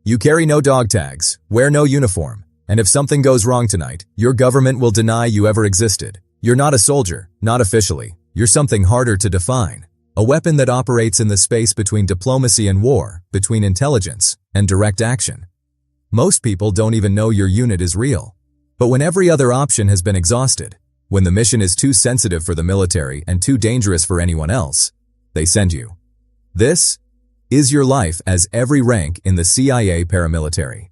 You carry no dog tags, wear no uniform, and if something goes wrong tonight, your government will deny you ever existed. You're not a soldier, not officially. You're something harder to define. A weapon that operates in the space between diplomacy and war, between intelligence and direct action. Most people don't even know your unit is real. But when every other option has been exhausted, when the mission is too sensitive for the military and too dangerous for anyone else, they send you. This is your life as every rank in the CIA paramilitary.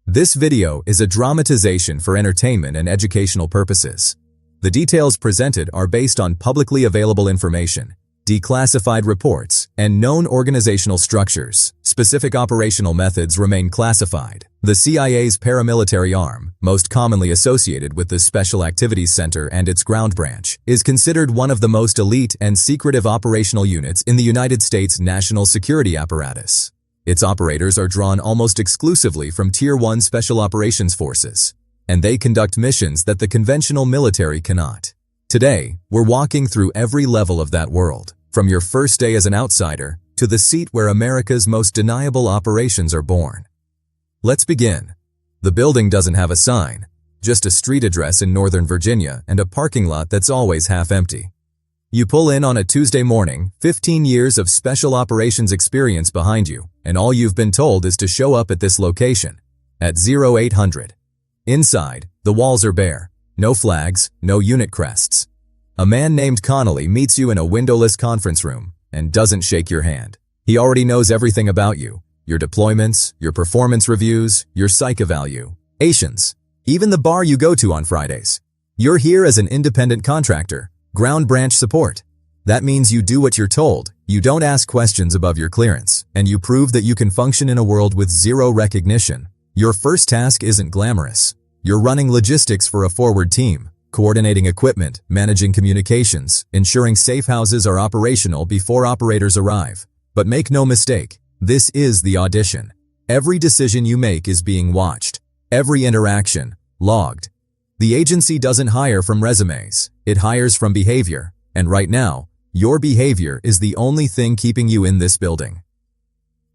This video is a dramatization for entertainment and educational purposes. The details presented are based on publicly available information, declassified reports, and known organizational structures. Specific operational methods remain classified. The CIA's paramilitary arm, most commonly associated with the Special Activities Center and its ground branch, is considered one of the most elite and secretive operational units in the United States national security apparatus. Its operators are drawn almost exclusively from Tier 1 Special Operations Forces, and they conduct missions that the conventional military cannot. Today, we're walking through every level of that world, from your first day as an outsider to the seat where America's most deniable operations are born. Let's begin. The building doesn't have a sign, just a street address in Northern Virginia and a parking lot that's always half empty. You pull in on a Tuesday morning, 15 years of special operations experience behind you, and all you've been told is to show up at this location, at 0800. Inside, the walls are bare. No flags, no unit crests. A man named Connolly meets you in a windowless conference room and doesn't shake your hand. He already knows everything about you, your deployments, your performance reviews, your psych evaluations, even the bar you go to on Fridays. You're here as an independent contractor, ground branch support. That means you do what you're told, you don't ask questions above your clearance, and you prove that you can function in a world with zero recognition. Your first task isn't glamorous. You're running logistics for a forward team, coordinating equipment, managing communications, ensuring safe houses are operational before operators arrive. But make no mistake, this is the audition. Every decision you make is being watched. Every interaction, logged. The agency doesn't hire from resumes, it hires from behavior. And right now, your behavior is the only thing keeping you in this building.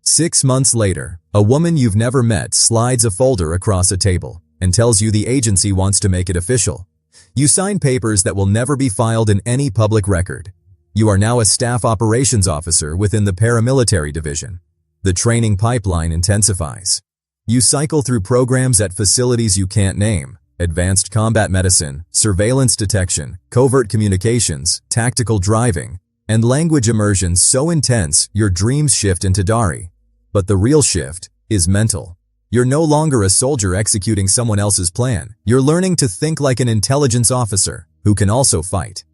6 months later, a woman you've never met slides a folder across a table and tells you the agency wants to make it official. You sign papers that will never be filed in any public record. You are now a staff operations officer within the paramilitary division. The training pipeline intensifies. You cycle through programs at facilities you can't name: advanced combat medicine, surveillance detection, covert communications, tactical driving, and language immersion so intense your dreams shift into Dari. But the real shift is mental. You're no longer a soldier executing someone else's plan. You're learning to think like an intelligence officer who can also fight.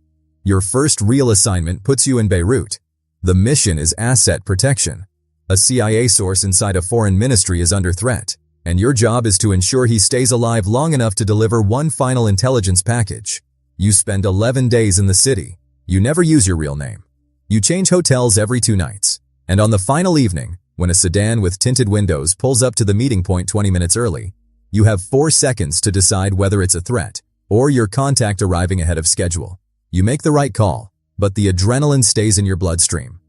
Your first real assignment puts you in Beirut. The mission is asset protection. A CIA source inside a foreign ministry is under threat, and your job is to ensure he stays alive long enough to deliver one final intelligence package. You spend 11 days in the city. You never use your real name. You change hotels every 2 nights. And on the final evening, when a sedan with tinted windows pulls up to the meeting point 20 minutes early, you have 4 seconds to decide whether it's a threat or your contact arriving ahead of schedule. You make the right call, but the adrenaline stays in your bloodstream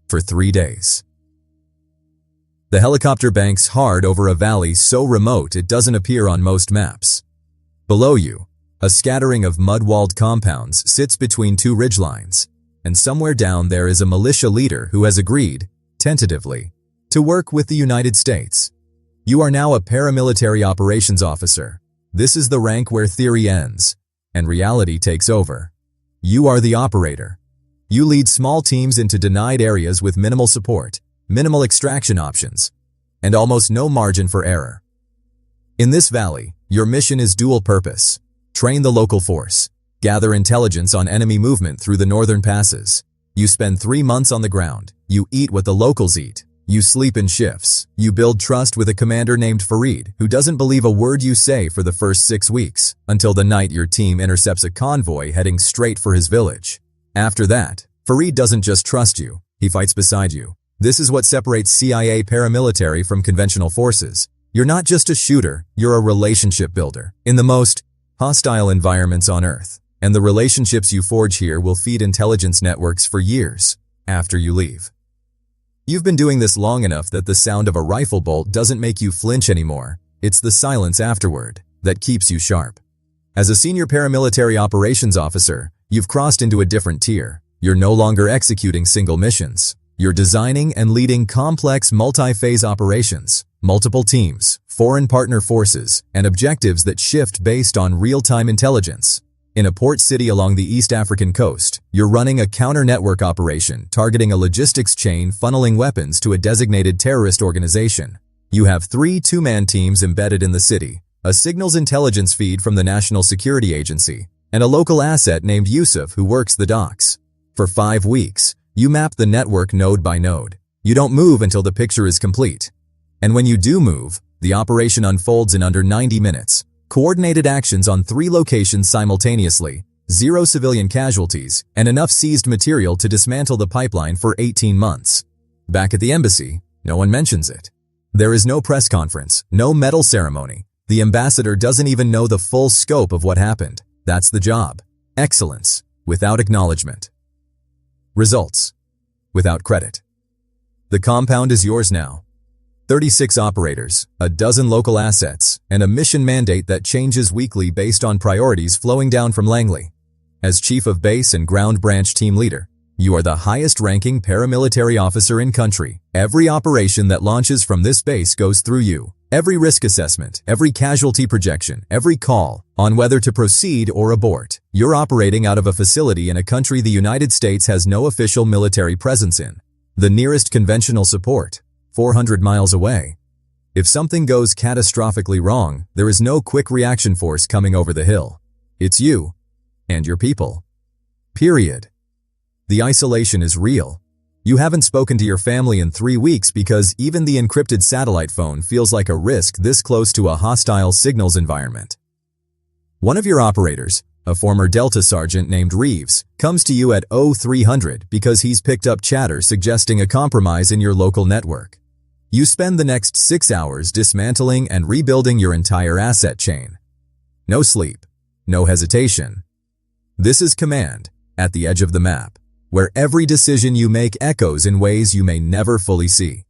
for 3 days. The helicopter banks hard over a valley so remote it doesn't appear on most maps. Below you, a scattering of mud-walled compounds sits between 2 ridgelines, and somewhere down there is a militia leader who has agreed, tentatively, to work with the United States. You are now a paramilitary operations officer. This is the rank where theory ends, and reality takes over. You are the operator. You lead small teams into denied areas with minimal support, minimal extraction options, and almost no margin for error. In this valley, your mission is dual purpose. Train the local force. Gather intelligence on enemy movement through the northern passes. You spend 3 months on the ground. You eat what the locals eat. You sleep in shifts. You build trust with a commander named Fareed, who doesn't believe a word you say for the first 6 weeks, until the night your team intercepts a convoy heading straight for his village. After that, Fareed doesn't just trust you, he fights beside you. This is what separates CIA paramilitary from conventional forces. You're not just a shooter, you're a relationship builder in the most hostile environments on Earth. And the relationships you forge here will feed intelligence networks for years after you leave. You've been doing this long enough that the sound of a rifle bolt doesn't make you flinch anymore. It's the silence afterward that keeps you sharp. As a senior paramilitary operations officer, you've crossed into a different tier. You're no longer executing single missions. You're designing and leading complex multi-phase operations, multiple teams, foreign partner forces, and objectives that shift based on real-time intelligence. In a port city along the East African coast, you're running a counter-network operation targeting a logistics chain funneling weapons to a designated terrorist organization. You have 3 two-man teams embedded in the city, a signals intelligence feed from the National Security Agency, and a local asset named Yusuf who works the docks. For 5 weeks, you map the network node by node. You don't move until the picture is complete. And when you do move, the operation unfolds in under 90 minutes. Coordinated actions on 3 locations simultaneously, 0 civilian casualties, and enough seized material to dismantle the pipeline for 18 months. Back at the embassy, no one mentions it. There is no press conference, no medal ceremony. The ambassador doesn't even know the full scope of what happened. That's the job. Excellence, without acknowledgement. Results, without credit. The compound is yours now. 36 operators, a dozen local assets, and a mission mandate that changes weekly based on priorities flowing down from Langley. As Chief of Base and Ground Branch Team Leader, you are the highest-ranking paramilitary officer in country. Every operation that launches from this base goes through you. Every risk assessment, every casualty projection, every call on whether to proceed or abort. You're operating out of a facility in a country the United States has no official military presence in. The nearest conventional support, 400 miles away. If something goes catastrophically wrong, there is no quick reaction force coming over the hill. It's you and your people. Period. The isolation is real. You haven't spoken to your family in 3 weeks because even the encrypted satellite phone feels like a risk this close to a hostile signals environment. One of your operators, a former Delta sergeant named Reeves, comes to you at 0300 because he's picked up chatter suggesting a compromise in your local network. You spend the next 6 hours dismantling and rebuilding your entire asset chain. No sleep, no hesitation. This is command, at the edge of the map, where every decision you make echoes in ways you may never fully see.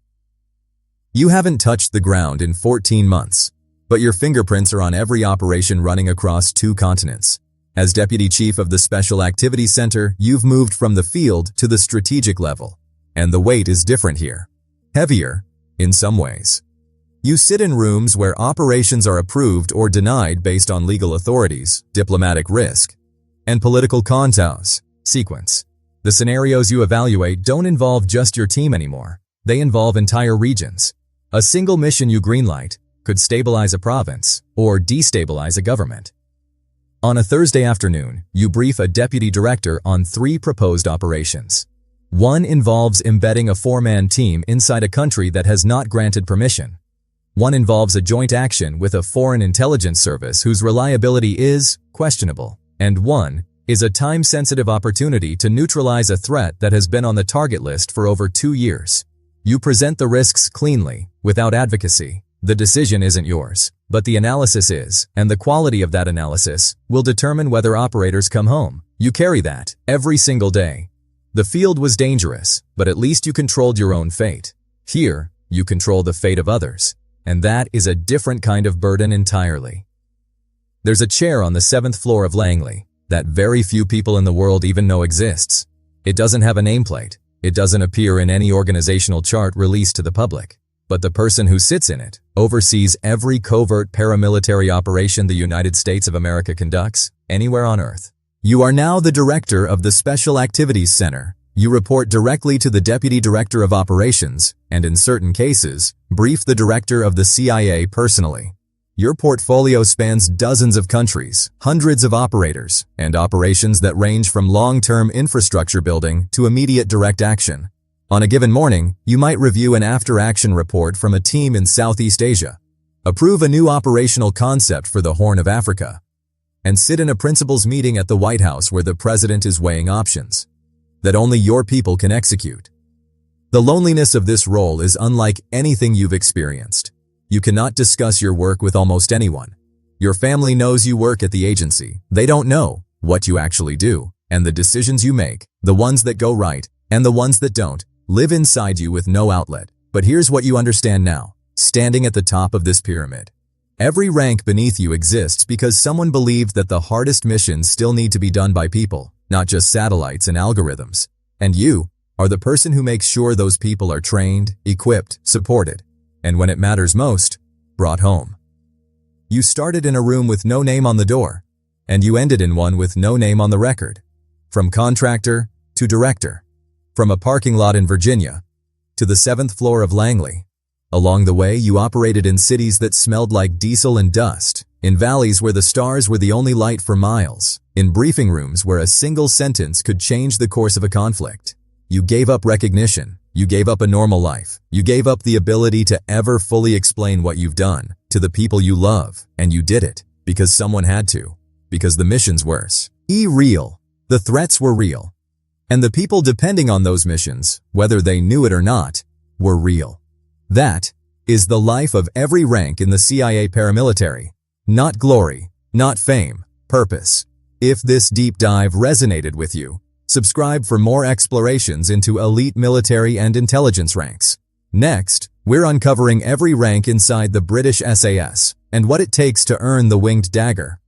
You haven't touched the ground in 14 months, but your fingerprints are on every operation running across 2 continents. As Deputy Chief of the Special Activities Center, you've moved from the field to the strategic level, and the weight is different here. Heavier, in some ways. You sit in rooms where operations are approved or denied based on legal authorities, diplomatic risk, and political contours, sequence. The scenarios you evaluate don't involve just your team anymore. They involve entire regions. A single mission you greenlight could stabilize a province or destabilize a government. On a Thursday afternoon, you brief a deputy director on 3 proposed operations. One involves embedding a 4-man team inside a country that has not granted permission. One involves a joint action with a foreign intelligence service whose reliability is questionable. And one is a time-sensitive opportunity to neutralize a threat that has been on the target list for over 2 years. You present the risks cleanly, without advocacy. The decision isn't yours, but the analysis is, and the quality of that analysis will determine whether operators come home. You carry that every single day. The field was dangerous, but at least you controlled your own fate. Here, you control the fate of others, and that is a different kind of burden entirely. There's a chair on the 7th floor of Langley that very few people in the world even know exists. It doesn't have a nameplate. It doesn't appear in any organizational chart released to the public. But the person who sits in it oversees every covert paramilitary operation the United States of America conducts anywhere on Earth. You are now the director of the Special Activities Center. You report directly to the Deputy Director of Operations, and in certain cases, brief the Director of the CIA personally. Your portfolio spans dozens of countries, hundreds of operators, and operations that range from long-term infrastructure building to immediate direct action. On a given morning, you might review an after-action report from a team in Southeast Asia, approve a new operational concept for the Horn of Africa, and sit in a principals meeting at the White House where the president is weighing options that only your people can execute. The loneliness of this role is unlike anything you've experienced. You cannot discuss your work with almost anyone. Your family knows you work at the agency. They don't know what you actually do, and the decisions you make, the ones that go right and the ones that don't, live inside you with no outlet. But here's what you understand now, standing at the top of this pyramid. Every rank beneath you exists because someone believed that the hardest missions still need to be done by people, not just satellites and algorithms. And you are the person who makes sure those people are trained, equipped, supported, and when it matters most, brought home. You started in a room with no name on the door, and you ended in one with no name on the record. From contractor to director, from a parking lot in Virginia to the 7th floor of Langley. Along the way, you operated in cities that smelled like diesel and dust, in valleys where the stars were the only light for miles, in briefing rooms where a single sentence could change the course of a conflict. You gave up recognition. You gave up a normal life. You gave up the ability to ever fully explain what you've done to the people you love, and you did it because someone had to, because the mission's worse. Real. The threats were real. And the people depending on those missions, whether they knew it or not, were real. That is the life of every rank in the CIA paramilitary. Not glory, not fame, purpose. If this deep dive resonated with you, subscribe for more explorations into elite military and intelligence ranks. Next, we're uncovering every rank inside the British SAS and what it takes to earn the winged dagger.